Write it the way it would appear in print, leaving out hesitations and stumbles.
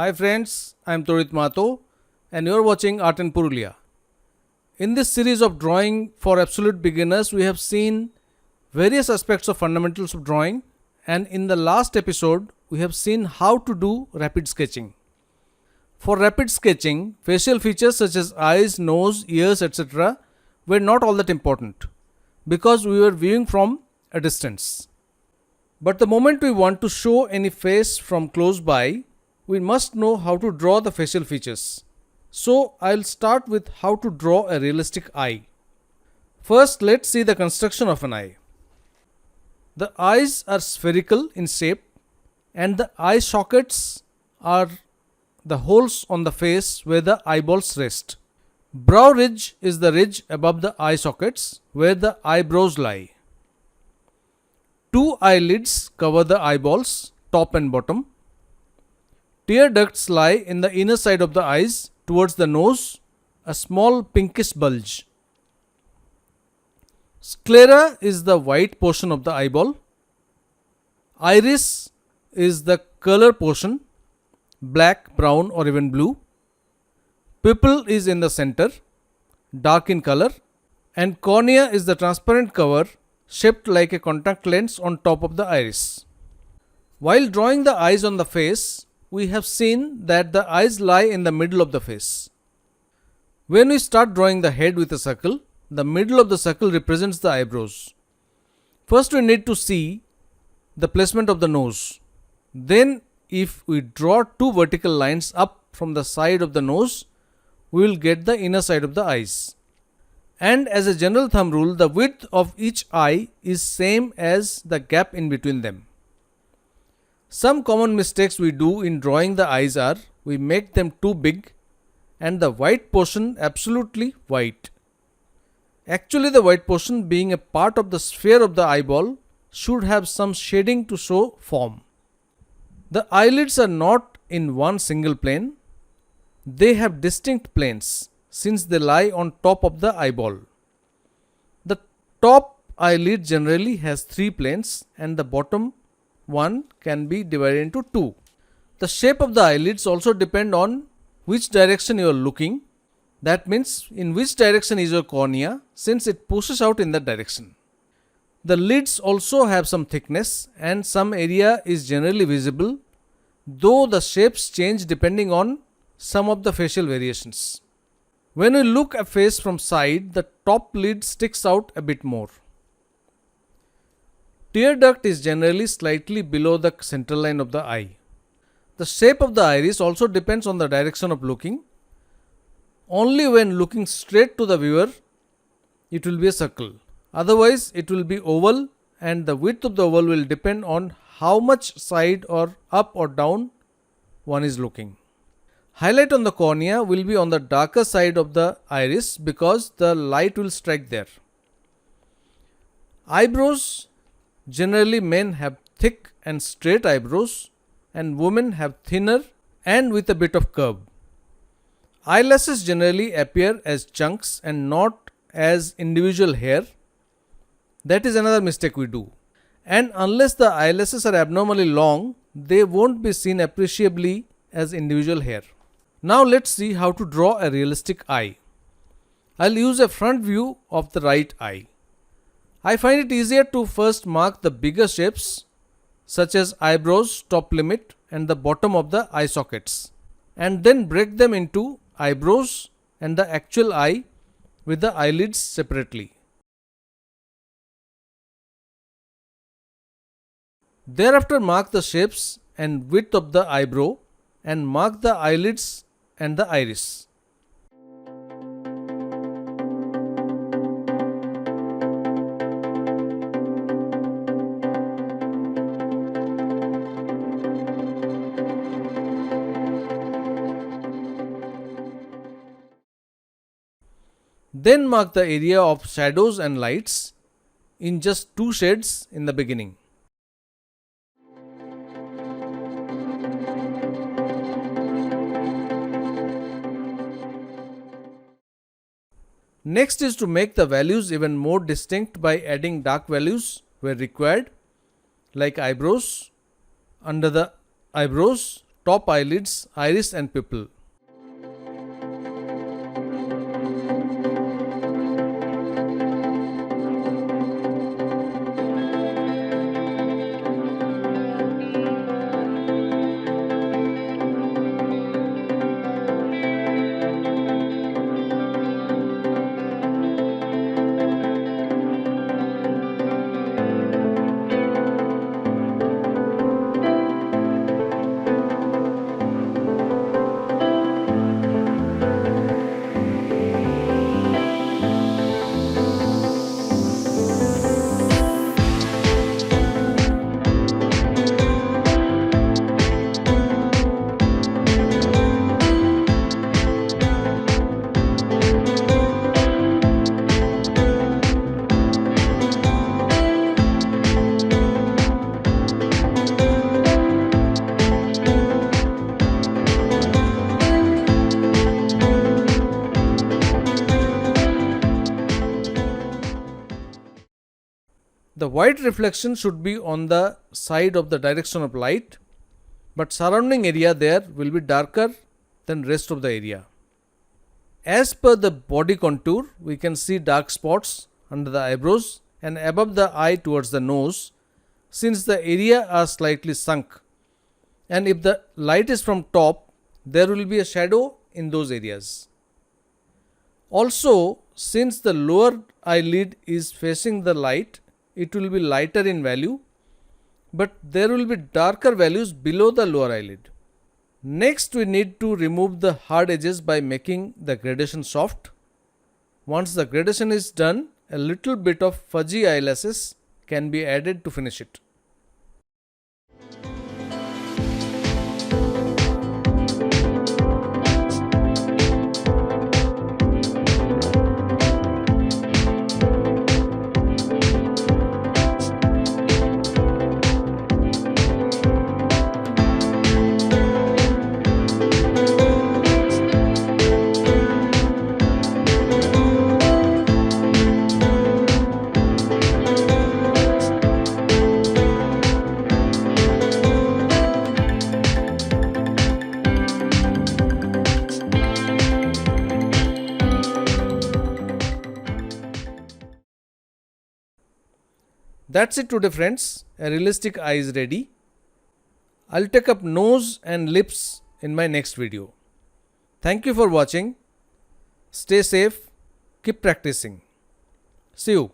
Hi friends, I am Torit Mato and you are watching Art in Purulia. In this series of drawing for absolute beginners, we have seen various aspects of fundamentals of drawing, and in the last episode, we have seen how to do rapid sketching. For rapid sketching, facial features such as eyes, nose, ears, etc. were not all that important because we were viewing from a distance. But the moment we want to show any face from close by, we must know how to draw the facial features. So I'll start with how to draw a realistic eye. First, let's see the construction of an eye. The eyes are spherical in shape and the eye sockets are the holes on the face where the eyeballs rest. Brow ridge is the ridge above the eye sockets where the eyebrows lie. Two eyelids cover the eyeballs, top and bottom. Tear ducts lie in the inner side of the eyes towards the nose, a small pinkish bulge. Sclera is the white portion of the eyeball. Iris is the color portion, black, brown or even blue. Pupil is in the center, dark in color, and cornea is the transparent cover shaped like a contact lens on top of the iris. While drawing the eyes on the face, we have seen that the eyes lie in the middle of the face. When we start drawing the head with a circle, the middle of the circle represents the eyebrows. First we need to see the placement of the nose. Then if we draw two vertical lines up from the side of the nose, we will get the inner side of the eyes. And as a general thumb rule, the width of each eye is same as the gap in between them. Some common mistakes we do in drawing the eyes are, we make them too big and the white portion absolutely white. Actually, the white portion, being a part of the sphere of the eyeball, should have some shading to show form. The eyelids are not in one single plane. They have distinct planes since they lie on top of the eyeball. The top eyelid generally has three planes and the bottom one can be divided into two. The shape of the eyelids also depend on which direction you are looking. That means in which direction is your cornea, since it pushes out in that direction. The lids also have some thickness and some area is generally visible, though the shapes change depending on some of the facial variations. When we look at a face from side, the top lid sticks out a bit more. Tear duct is generally slightly below the central line of the eye. The shape of the iris also depends on the direction of looking. Only when looking straight to the viewer, it will be a circle. Otherwise, it will be oval, and the width of the oval will depend on how much side or up or down one is looking. Highlight on the cornea will be on the darker side of the iris because the light will strike there. Eyebrows, generally men have thick and straight eyebrows and women have thinner and with a bit of curve. Eyelashes generally appear as chunks and not as individual hair. That is another mistake we do. And unless the eyelashes are abnormally long, they won't be seen appreciably as individual hair. Now let's see how to draw a realistic eye. I'll use a front view of the right eye. I find it easier to first mark the bigger shapes such as eyebrows, top limit and the bottom of the eye sockets, and then break them into eyebrows and the actual eye with the eyelids separately. Thereafter mark the shapes and width of the eyebrow and mark the eyelids and the iris. Then mark the area of shadows and lights in just two shades in the beginning. Next is to make the values even more distinct by adding dark values where required, like eyebrows, under the eyebrows, top eyelids, iris and pupil. The white reflection should be on the side of the direction of light, but surrounding area there will be darker than rest of the area. As per the body contour, we can see dark spots under the eyebrows and above the eye towards the nose, since the area are slightly sunk, and if the light is from top, there will be a shadow in those areas. Also, since the lower eyelid is facing the light, it will be lighter in value, but there will be darker values below the lower eyelid. Next, we need to remove the hard edges by making the gradation soft. Once the gradation is done, a little bit of fuzzy eyelashes can be added to finish it. That's it today friends, a realistic eye is ready. I'll take up nose and lips in my next video. Thank you for watching. Stay safe, keep practicing. See you.